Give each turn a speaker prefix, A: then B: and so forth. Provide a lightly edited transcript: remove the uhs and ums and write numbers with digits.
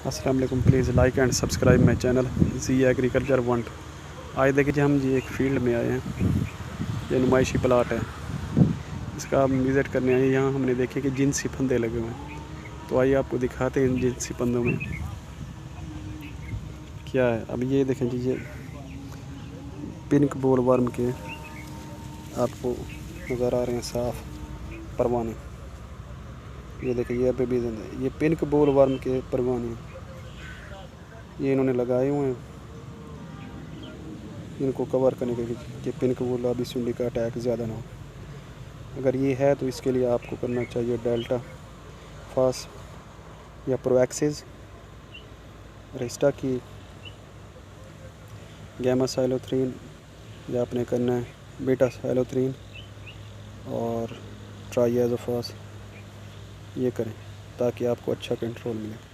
A: अस्सलाम वालेकुम। Please like and subscribe my channel G agriculture one. आज देखिए जी हम जी एक फील्ड में आए हैं। ये नुमाइशी प्लाट है, इसका हम विज़िट करने आए हैं। यहाँ हमने देखे कि जिनसी फंदे लगे हुए हैं, तो आइए आपको दिखाते हैं इन जिनसी फंदों में क्या है। अब ये देखें जी, ये पिंक बोल वर्म के आपको नज़र आ रहे हैं साफ परवाने। ये देखिए, ये अभी भी जिंदा है। ये पिंक बोल वर्म के परवाने ये इन्होंने लगाए हुए हैं इनको कवर करने के लिए कि पिंक बोल अभी सुंडी का अटैक ज़्यादा ना हो। अगर ये है तो इसके लिए आपको करना चाहिए डेल्टा फास या प्रोएक्सिस, रेस्टा की गैमा साइलोथ्रीन, या आपने करना है बीटा साइलोथ्रीन और ट्राइएज़ोफास। ये करें ताकि आपको अच्छा कंट्रोल मिले।